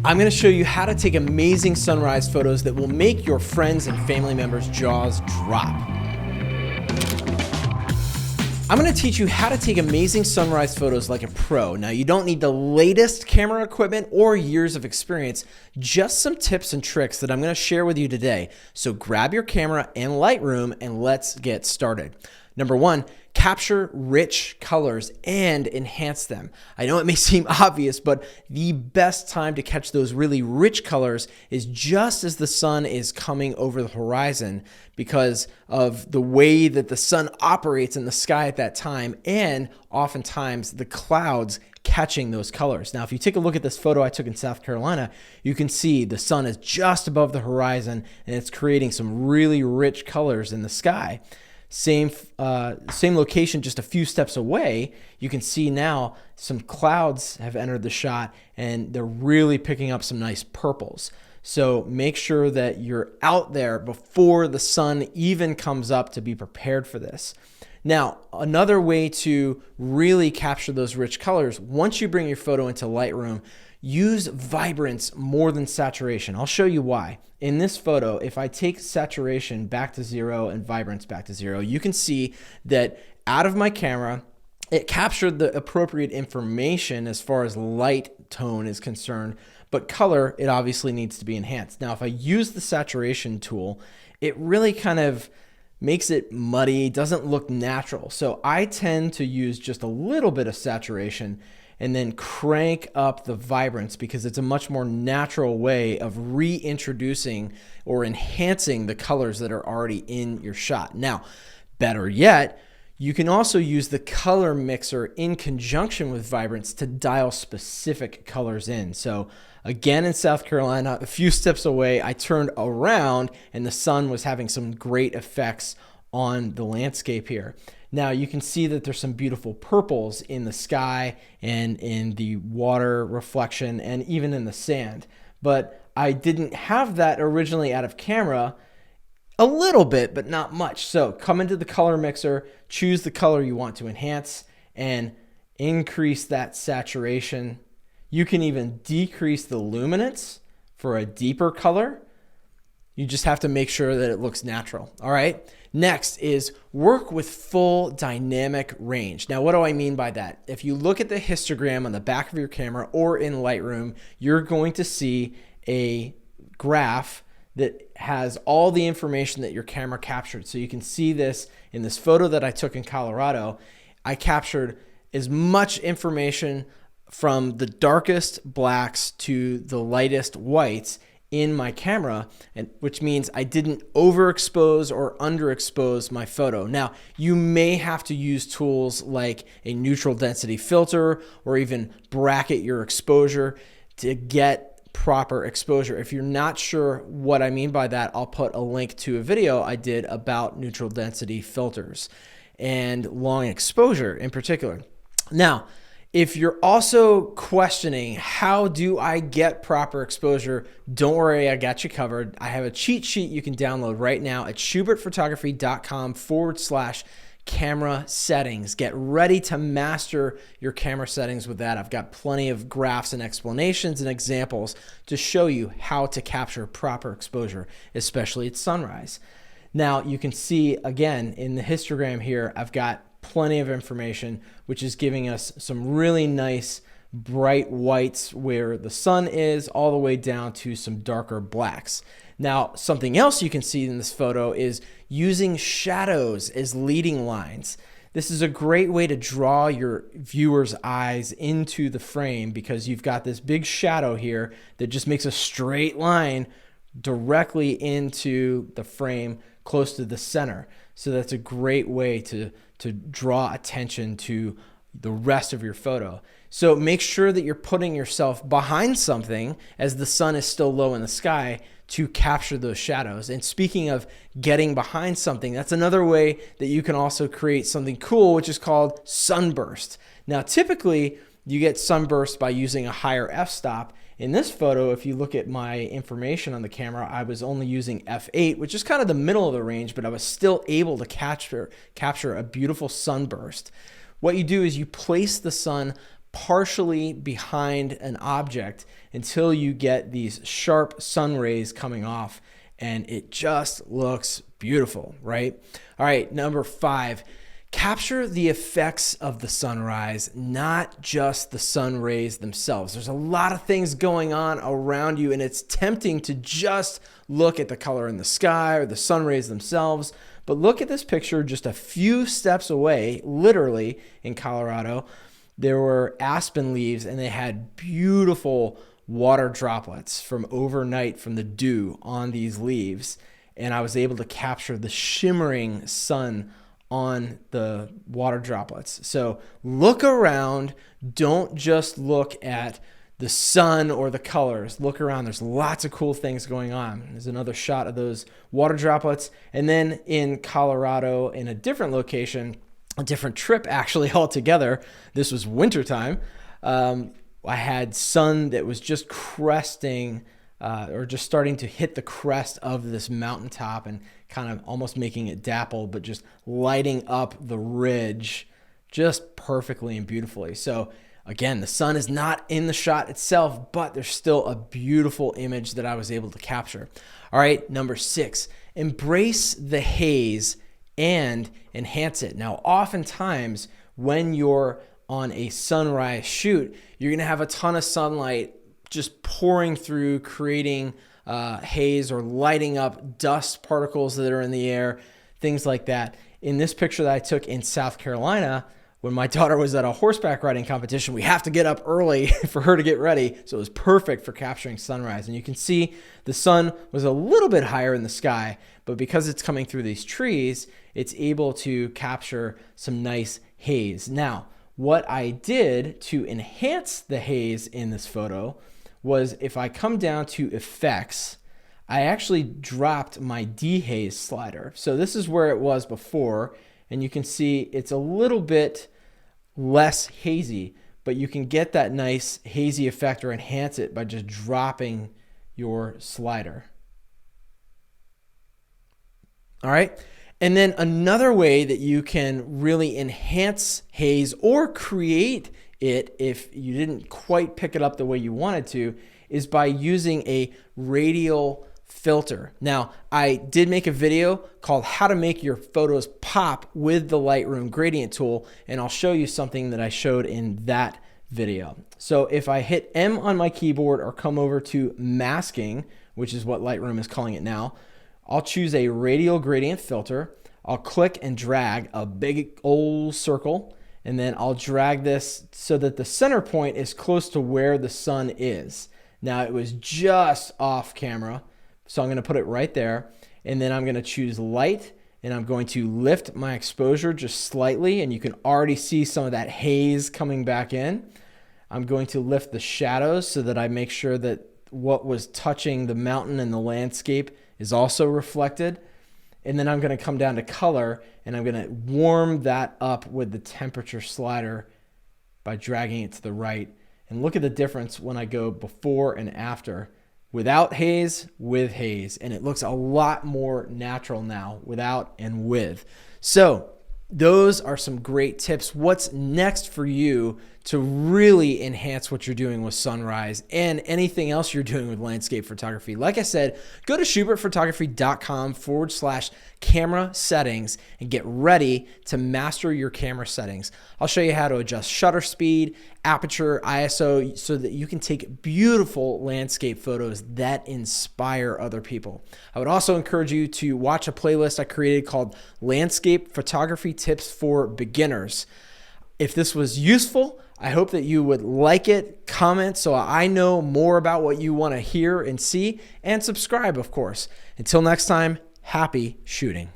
I'm going to show you how to take amazing sunrise photos that will make your friends and family members' jaws drop. I'm going to teach you how to take amazing sunrise photos like a pro. Now, you don't need the latest camera equipment or years of experience, just some tips and tricks that I'm going to share with you today. So grab your camera and Lightroom and let's get started. Number one, capture rich colors and enhance them. I know it may seem obvious, but the best time to catch those really rich colors is just as the sun is coming over the horizon because of the way that the sun operates in the sky at that time, and oftentimes the clouds catching those colors. Now, if you take a look at this photo I took in South Carolina, you can see the sun is just above the horizon and it's creating some really rich colors in the sky. Same location, just a few steps away, you can see now some clouds have entered the shot and they're really picking up some nice purples. So make sure that you're out there before the sun even comes up to be prepared for this. Now, another way to really capture those rich colors, once you bring your photo into Lightroom, use vibrance more than saturation. I'll show you why. In this photo, if I take saturation back to 0 and vibrance back to 0, you can see that out of my camera, it captured the appropriate information as far as light tone is concerned, but color, it obviously needs to be enhanced. Now, if I use the saturation tool, it really kind of makes it muddy, doesn't look natural. So I tend to use just a little bit of saturation and then crank up the vibrance because it's a much more natural way of reintroducing or enhancing the colors that are already in your shot. Now, better yet, you can also use the color mixer in conjunction with vibrance to dial specific colors in. So again, in South Carolina, a few steps away, I turned around and the sun was having some great effects on the landscape here. Now you can see that there's some beautiful purples in the sky and in the water reflection and even in the sand. But I didn't have that originally out of camera, a little bit, but not much. So come into the color mixer, choose the color you want to enhance and increase that saturation. You can even decrease the luminance for a deeper color. You just have to make sure that it looks natural. All right. Next is work with full dynamic range. Now, what do I mean by that? If you look at the histogram on the back of your camera or in Lightroom, you're going to see a graph that has all the information that your camera captured. So you can see this in this photo that I took in Colorado. I captured as much information from the darkest blacks to the lightest whites in my camera, and which means I didn't overexpose or underexpose my photo. Now, you may have to use tools like a neutral density filter or even bracket your exposure to get proper exposure. If you're not sure what I mean by that, I'll put a link to a video I did about neutral density filters and long exposure in particular. Now, if you're also questioning, how do I get proper exposure? Don't worry, I got you covered. I have a cheat sheet you can download right now at schubertphotography.com/camera settings. Get ready to master your camera settings with that. I've got plenty of graphs and explanations and examples to show you how to capture proper exposure, especially at sunrise. Now, you can see again in the histogram here, I've got plenty of information, which is giving us some really nice bright whites where the sun is, all the way down to some darker blacks. Now, something else you can see in this photo is using shadows as leading lines. This is a great way to draw your viewer's eyes into the frame because you've got this big shadow here that just makes a straight line directly into the frame close to the center. So that's a great way to draw attention to the rest of your photo. So make sure that you're putting yourself behind something as the sun is still low in the sky to capture those shadows. And speaking of getting behind something, that's another way that you can also create something cool, which is called sunburst. Now, typically you get sunburst by using a higher f-stop. In this photo, if you look at my information on the camera, I was only using f8, which is kind of the middle of the range, but I was still able to capture a beautiful sunburst. What you do is you place the sun partially behind an object until you get these sharp sun rays coming off, and it just looks beautiful, right? All right, number 5, capture the effects of the sunrise, not just the sun rays themselves. There's a lot of things going on around you, and it's tempting to just look at the color in the sky or the sun rays themselves. But look at this picture just a few steps away, literally in Colorado. There were aspen leaves, and they had beautiful water droplets from overnight from the dew on these leaves. And I was able to capture the shimmering sun on the water droplets. So look around. Don't just look at the sun or the colors. Look around. There's lots of cool things going on. There's another shot of those water droplets. And then in Colorado, in a different location, a different trip actually altogether. This was wintertime. I had sun that was just cresting or just starting to hit the crest of this mountaintop and kind of almost making it dapple, but just lighting up the ridge just perfectly and beautifully. So again, the sun is not in the shot itself, but there's still a beautiful image that I was able to capture. All right, number 6, embrace the haze and enhance it. Now, oftentimes when you're on a sunrise shoot, you're gonna have a ton of sunlight just pouring through, creating haze or lighting up dust particles that are in the air, things like that. In this picture that I took in South Carolina, when my daughter was at a horseback riding competition, we have to get up early for her to get ready. So it was perfect for capturing sunrise. And you can see the sun was a little bit higher in the sky, but because it's coming through these trees, it's able to capture some nice haze. Now, what I did to enhance the haze in this photo was, if I come down to effects, I actually dropped my Dehaze slider. So this is where it was before, and you can see it's a little bit less hazy, but you can get that nice hazy effect or enhance it by just dropping your slider. All right. And then another way that you can really enhance haze or create it if you didn't quite pick it up the way you wanted to is by using a radial filter. Now, I did make a video called how to make your photos pop with the Lightroom gradient tool, and I'll show you something that I showed in that video. So if I hit M on my keyboard or come over to masking, which is what Lightroom is calling it now, I'll choose a radial gradient filter. I'll click and drag a big old circle, and then I'll drag this so that the center point is close to where the sun is. Now, it was just off camera, so I'm going to put it right there, and then I'm going to choose light, and I'm going to lift my exposure just slightly, and you can already see some of that haze coming back in. I'm going to lift the shadows so that I make sure that what was touching the mountain and the landscape is also reflected. And then I'm going to come down to color, and I'm going to warm that up with the temperature slider by dragging it to the right. And look at the difference when I go before and after, without haze, with haze. And it looks a lot more natural now, without and with. So those are some great tips. What's next for you to really enhance what you're doing with sunrise and anything else you're doing with landscape photography? Like I said, go to schubertphotography.com/camera settings and get ready to master your camera settings. I'll show you how to adjust shutter speed, aperture, ISO, so that you can take beautiful landscape photos that inspire other people. I would also encourage you to watch a playlist I created called Landscape Photography Tips for Beginners. If this was useful, I hope that you would like it, comment so I know more about what you want to hear and see, and subscribe, of course. Until next time, happy shooting.